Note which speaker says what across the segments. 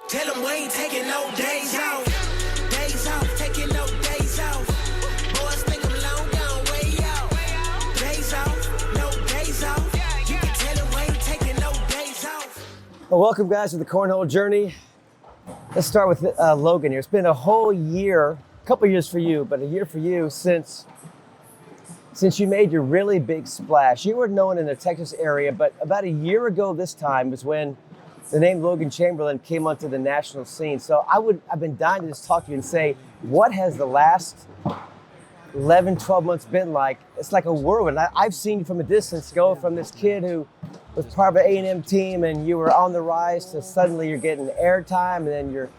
Speaker 1: Tell them we ain't taking no days off. Days off, taking no days off. Boys think I'm long gone way out. Days off, no days off. You can tell them we ain't taking no days off.
Speaker 2: Well, welcome guys to the Cornhole Journey. Let's start with Logan here. It's been a whole year, a couple years for you, but a year for you since you made your really big splash. You were known in the Texas area, but about a year ago this time was when the name Logan Chamberlain came onto the national scene. So I've been dying to just talk to you and say, what has the last 11, 12 months been like? It's like a whirlwind. I've seen you from a distance go from this kid who was part of an A&M team and you were on the rise to suddenly you're getting airtime and then you're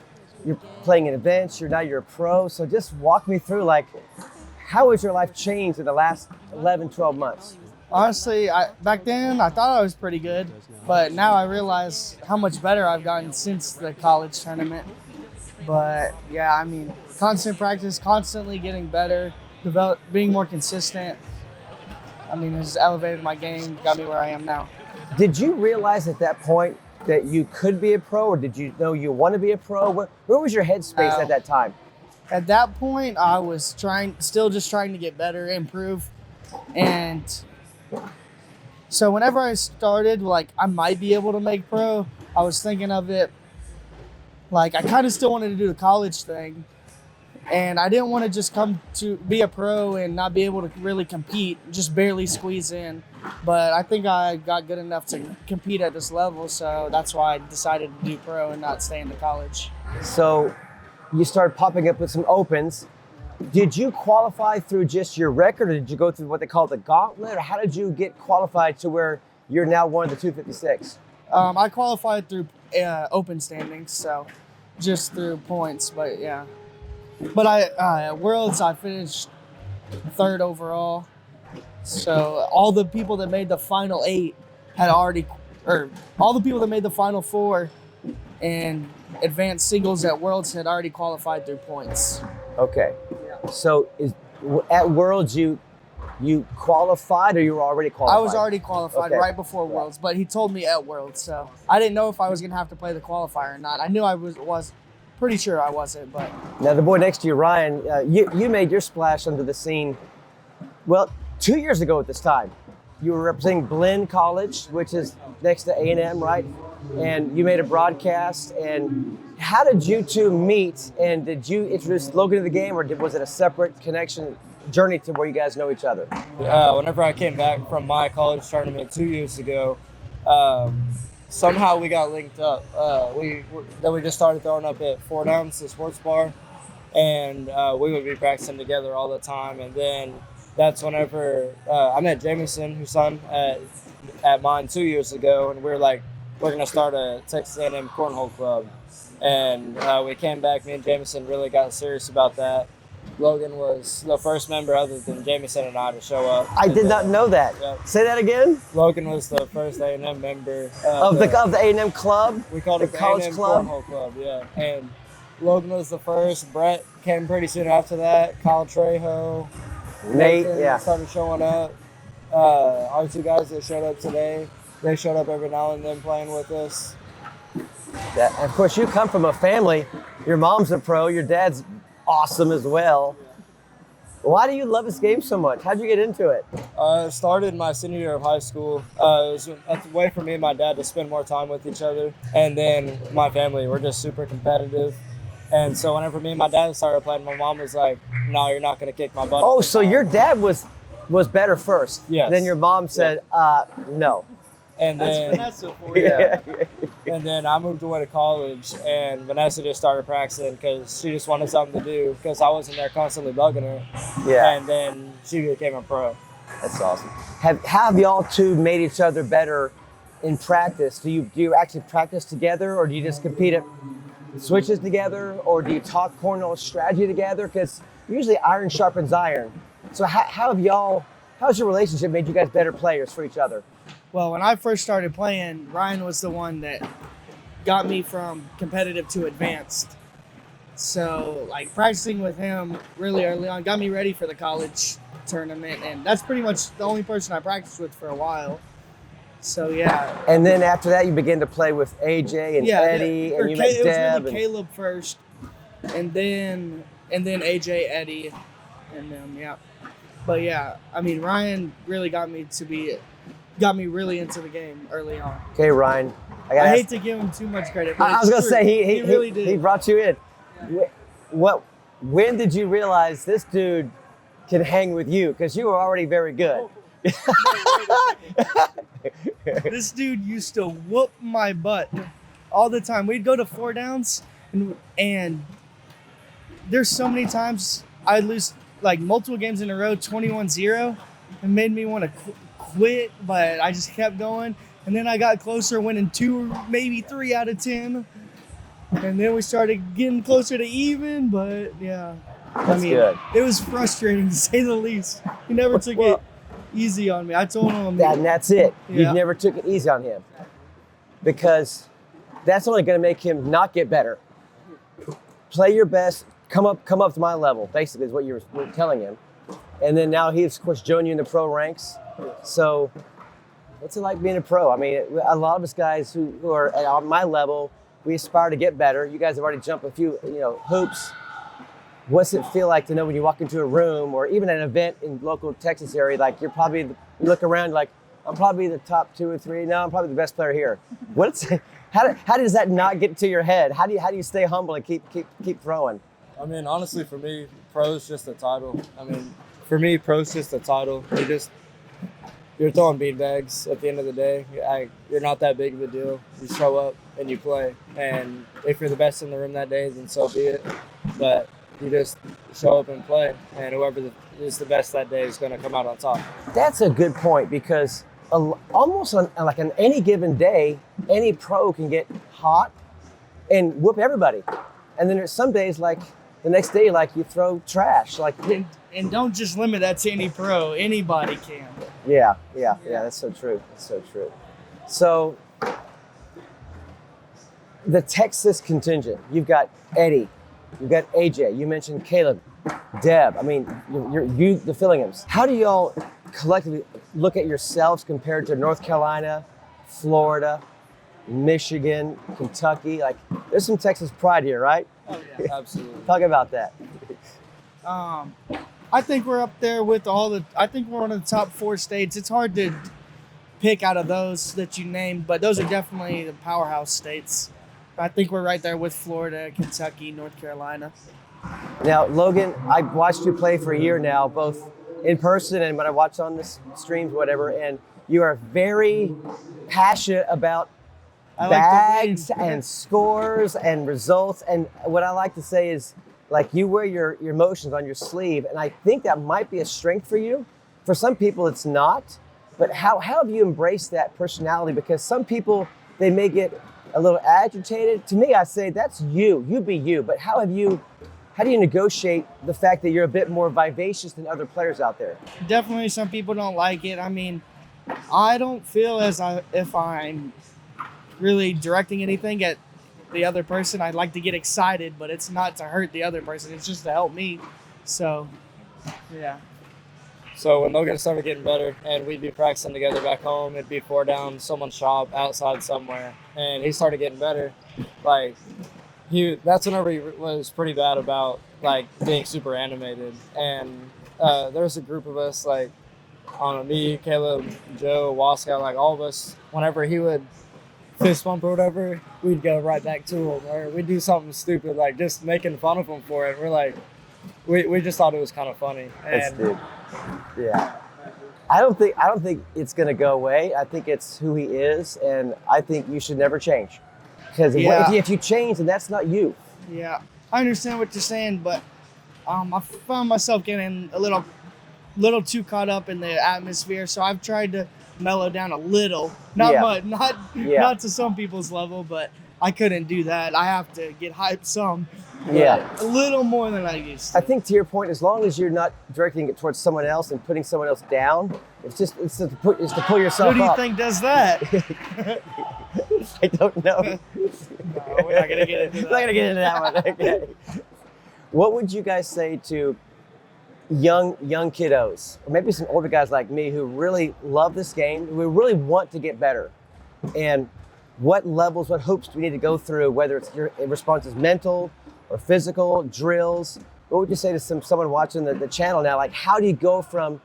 Speaker 2: playing in events, now you're a pro. So just walk me through, like, how has your life changed in the last 11, 12 months?
Speaker 3: Honestly, back then I thought I was pretty good, but now I realize how much better I've gotten since the college tournament. But yeah, I mean, constant practice, constantly getting better, being more consistent. I mean, it's elevated my game, got me where I am now.
Speaker 2: Did you realize at that point that you could be a pro, or did you know you want to be a pro? Where was your headspace at that time?
Speaker 3: At that point, I was still just trying to get better, improve, and so whenever I started, like, I might be able to make pro, I was thinking of it like I kind of still wanted to do the college thing, and I didn't want to just come to be a pro and not be able to really compete, just barely squeeze in. But I think I got good enough to compete at this level, so that's why I decided to do pro and not stay in the college.
Speaker 2: So you started popping up with some opens. Did you qualify through just your record, or did you go through what they call the gauntlet, or how did you get qualified to where you're now one of the 256?
Speaker 3: I qualified through open standings, so just through points, but yeah. But at Worlds, I finished third overall. So all the people that made the final 8 all the people that made the final 4 and advanced singles at Worlds had already qualified through points.
Speaker 2: Okay. So at Worlds you qualified, or you were already qualified?
Speaker 3: I was already qualified right before Worlds, but he told me at Worlds, so I didn't know if I was going to have to play the qualifier or not. I knew I was pretty sure I wasn't, but...
Speaker 2: Now the boy next to you, Ryan, you made your splash onto the scene, well, 2 years ago at this time. You were representing Blinn College, which is next to A&M, right? And you made a broadcast. And how did you two meet? And did you introduce Logan to the game, or was it a separate connection journey to where you guys know each other?
Speaker 4: Whenever I came back from my college tournament 2 years ago, somehow we got linked up. We just started throwing up at Fillingim's, the sports bar, and we would be practicing together all the time. And then that's whenever I met Jamison, whose son at mine 2 years ago, and we were like, we're going to start a Texas A&M Cornhole Club. And we came back, me and Jamison really got serious about that. Logan was the first member other than Jamison and I to show up.
Speaker 2: I did not know that.
Speaker 4: Yep.
Speaker 2: Say that again?
Speaker 4: Logan was the first A&M member.
Speaker 2: Of the A&M club?
Speaker 4: We called it the
Speaker 2: college
Speaker 4: A&M
Speaker 2: club?
Speaker 4: Cornhole Club, yeah. And Logan was the first. Brett came pretty soon after that. Kyle Trejo.
Speaker 2: Nate,
Speaker 4: Nathan
Speaker 2: yeah.
Speaker 4: started showing up. Our 2 guys that showed up today, they showed up every now and then playing with us.
Speaker 2: And of course, you come from a family. Your mom's a pro. Your dad's awesome as well. Why do you love this game so much? How'd you get into it?
Speaker 4: It started my senior year of high school. It was a way for me and my dad to spend more time with each other. And then my family, we're just super competitive. And so whenever me and my dad started playing, my mom was like, no, you're not going to kick my butt.
Speaker 2: Oh, so your dad was better first.
Speaker 4: Yes.
Speaker 2: Then your mom said, no.
Speaker 4: And then,
Speaker 3: Vanessa for you.
Speaker 2: Yeah.
Speaker 4: and then I moved away to college, and Vanessa just started practicing because she just wanted something to do because I wasn't there constantly bugging her.
Speaker 2: Yeah.
Speaker 4: And then she became a pro.
Speaker 2: That's awesome. Have y'all two made each other better in practice? Do you actually practice together, or do you just compete at switches together, or do you talk cornhole strategy together? Because usually iron sharpens iron. So how's your relationship made you guys better players for each other?
Speaker 3: Well, when I first started playing, Ryan was the one that got me from competitive to advanced. So, like, practicing with him really early on got me ready for the college tournament, and that's pretty much the only person I practiced with for a while. So yeah.
Speaker 2: And then after that, you begin to play with AJ and Eddie, and you met
Speaker 3: it
Speaker 2: Deb.
Speaker 3: was really Caleb first, and then AJ, Eddie, and then yeah. But yeah, I mean Ryan really got me really into the game early on.
Speaker 2: Okay, Ryan.
Speaker 3: I hate to give him too much credit, but
Speaker 2: I was gonna say he
Speaker 3: really did.
Speaker 2: He brought you in. When did you realize this dude can hang with you? Because you were already very good.
Speaker 3: This dude used to whoop my butt all the time. We'd go to 4 downs, and there's so many times I'd lose like multiple games in a row, 21-0. It made me want to quit, but I just kept going. And then I got closer, winning 2 or maybe 3 out of 10. And then we started getting closer to even, but yeah.
Speaker 2: That's good.
Speaker 3: It was frustrating to say the least. He never took it easy on me. I told him.
Speaker 2: And that's it.
Speaker 3: Yeah.
Speaker 2: You never took it easy on him. Because that's only going to make him not get better. Play your best. Come up to my level, basically, is what you were telling him. And then now he's, of course, joined you in the pro ranks. So what's it like being a pro? I mean, a lot of us guys who are at my level, we aspire to get better. You guys have already jumped a few, hoops. What's it feel like to know when you walk into a room or even an event in local Texas area, like you look around like, I'm probably the top 2 or 3. No, I'm probably the best player here. How does that not get to your head? How do you stay humble and keep throwing?
Speaker 4: I mean, honestly, for me, pro's just a title. I mean, for me, pro's just a title. You're throwing beanbags at the end of the day. You're not that big of a deal. You show up and you play. And if you're the best in the room that day, then so be it. But you just show up and play. And whoever is the best that day is going to come out on top.
Speaker 2: That's a good point because almost on any given day, any pro can get hot and whoop everybody. And then there's some days like the next day, like you throw trash.
Speaker 3: And don't just limit that to any pro. Anybody can.
Speaker 2: Yeah. That's so true. So the Texas contingent, you've got Eddie, you've got AJ, you mentioned Caleb, Deb. I mean, you the Fillingims. How do y'all collectively look at yourselves compared to North Carolina, Florida, Michigan, Kentucky? Like, there's some Texas pride here, right?
Speaker 3: Oh yeah,
Speaker 4: Absolutely.
Speaker 2: Talk about that.
Speaker 3: I think we're up there with I think we're one of the top 4 states. It's hard to pick out of those that you named, but those are definitely the powerhouse states. I think we're right there with Florida, Kentucky, North Carolina.
Speaker 2: Now, Logan, I've watched you play for a year now, both in person and when I watch on the streams, whatever, and you are very passionate about bags and scores and results. And what I like to say is, like, you wear your emotions on your sleeve, and I think that might be a strength for you. For some people, it's not. But how have you embraced that personality? Because some people, they may get a little agitated. To me, I say that's you. You be you. But how do you negotiate the fact that you're a bit more vivacious than other players out there?
Speaker 3: Definitely, some people don't like it. I mean, I don't feel if I'm really directing anything at the other person. I'd like to get excited, but it's not to hurt the other person. It's just to help me. So, yeah.
Speaker 4: So when Logan started getting better and we'd be practicing together back home, it'd be 4 down, someone's shop outside somewhere, and he started getting better. Like, that's whenever he was pretty bad about like being super animated. And there was a group of us, like me, Caleb, Joe, Waska, like all of us, whenever he would fist bump or whatever, we'd go right back to him, or we'd do something stupid, like just making fun of him for it. We're like, we just thought it was kind of funny. And
Speaker 2: yeah, I don't think it's gonna go away. I think it's who he is, and I think you should never change. Because if you change, then that's not you.
Speaker 3: Yeah, I understand what you're saying, but I found myself getting a little too caught up in the atmosphere, so I've tried to mellow down a little. Not much, not to some people's level, but I couldn't do that. I have to get hyped some. A little more than I used to.
Speaker 2: I think to your point, as long as you're not directing it towards someone else and putting someone else down, it's to pull yourself up.
Speaker 3: Who do you think does that?
Speaker 2: I don't know.
Speaker 3: No, we're not gonna get into that.
Speaker 2: Not gonna get into that one. Okay. What would you guys say to young kiddos, or maybe some older guys like me who really love this game, who really want to get better, and what levels, what hoops do we need to go through, whether it's your response is mental or physical, drills? What would you say to someone watching the channel now? Like, how do you go from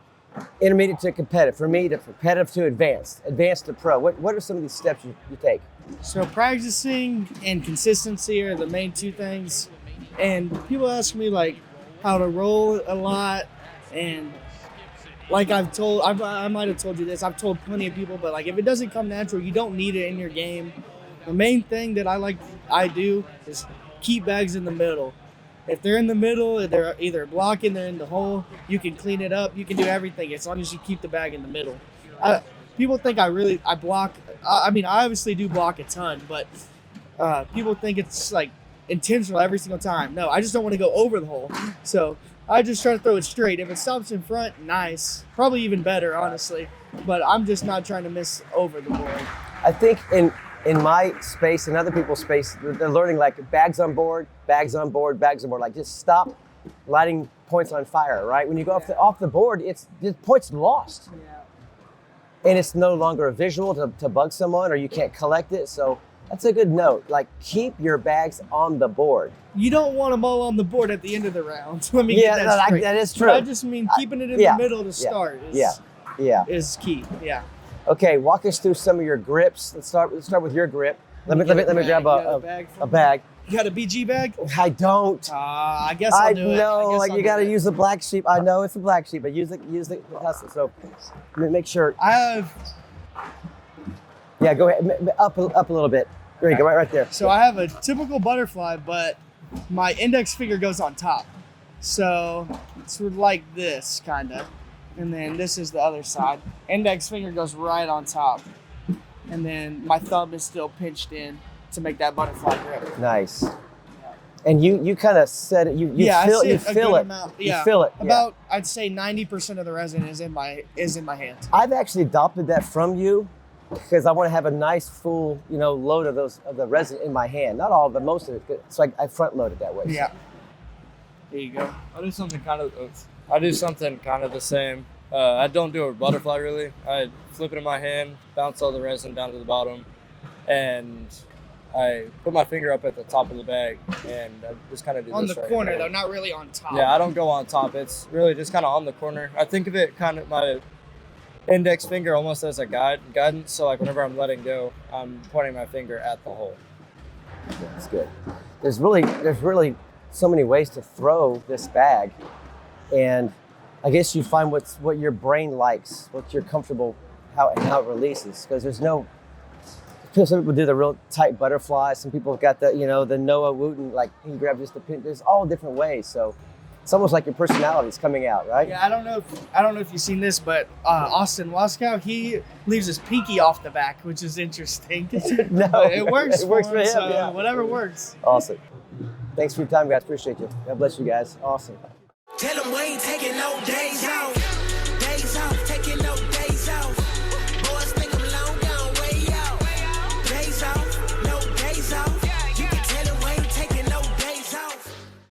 Speaker 2: intermediate to competitive? For me, to competitive to advanced to pro. What are some of these steps you take?
Speaker 3: So practicing and consistency are the main two things. And people ask me like how to roll a lot, and like I might have told you this, I've told plenty of people, but like if it doesn't come natural, you don't need it in your game. The main thing that I do is keep bags in the middle. If they're in the middle, they're either blocking, they're in the hole, you can clean it up, you can do everything as long as you keep the bag in the middle. People think I block. I mean, I obviously do block a ton, but people think it's like intentional every single time. No, I just don't want to go over the hole. So I just try to throw it straight. If it stops in front, nice. Probably even better, honestly. But I'm just not trying to miss over the board.
Speaker 2: I think in my space and other people's space, they're learning like bags on board, bags on board, bags on board. Like just stop lighting points on fire, right? When you go off the board, the point's lost. Yeah. And it's no longer a visual to bug someone, or you can't collect it. So that's a good note. Like, keep your bags on the board.
Speaker 3: You don't want them all on the board at the end of the round. Let me get that straight.
Speaker 2: That is true.
Speaker 3: But I just mean keeping it in the middle to start is key. Yeah.
Speaker 2: Okay, walk us through some of your grips. Let's start with your grip. Let me grab a bag.
Speaker 3: You got a BG bag?
Speaker 2: I don't.
Speaker 3: I guess I'll do it.
Speaker 2: I know, like you got to use the black sheep. I know it's a black sheep, but use the hustle. So make sure.
Speaker 3: I have.
Speaker 2: Yeah, go ahead. Up a little bit. There you go, right there.
Speaker 3: So I have a typical butterfly, but my index finger goes on top. So it's like this, kind of. And then this is the other side. Index finger goes right on top. And then my thumb is still pinched in to make that butterfly grip.
Speaker 2: Nice. And you kind of said it. You feel it.
Speaker 3: Yeah.
Speaker 2: You feel it.
Speaker 3: About I'd say 90% of the resin is in my hand.
Speaker 2: I've actually adopted that from you because I want to have a nice full load of the resin in my hand. Not all, but most of it. So I front load it that way.
Speaker 3: Yeah. There you go.
Speaker 4: I do something kind of the same. I don't do a butterfly really. I flip it in my hand, bounce all the resin down to the bottom, and I put my finger up at the top of the bag, and I just kind of do
Speaker 3: on
Speaker 4: this
Speaker 3: the
Speaker 4: right
Speaker 3: corner
Speaker 4: here.
Speaker 3: though, not really on top.
Speaker 4: Yeah, I don't go on top. It's really just kind of on the corner. I think of it kind of my index finger almost as a guidance. So like whenever I'm letting go, I'm pointing my finger at the hole.
Speaker 2: That's good. There's really so many ways to throw this bag, and I guess you find what your brain likes, what you're comfortable, how it releases. Because there's no. Some people do the real tight butterfly. Some people have got the Noah Wooten, like he grabs just the pin. There's all different ways. So it's almost like your personality's coming out, right?
Speaker 3: Yeah, I don't know if you've seen this, but Austin Waskow, he leaves his pinky off the back, which is interesting.
Speaker 2: No,
Speaker 3: it works.
Speaker 2: It works for him.
Speaker 3: So
Speaker 2: yeah.
Speaker 3: whatever works.
Speaker 2: Awesome. Thanks for your time, guys. Appreciate you. God bless you guys. Awesome.
Speaker 1: Tell them we ain't taking no days off. Days off, taking no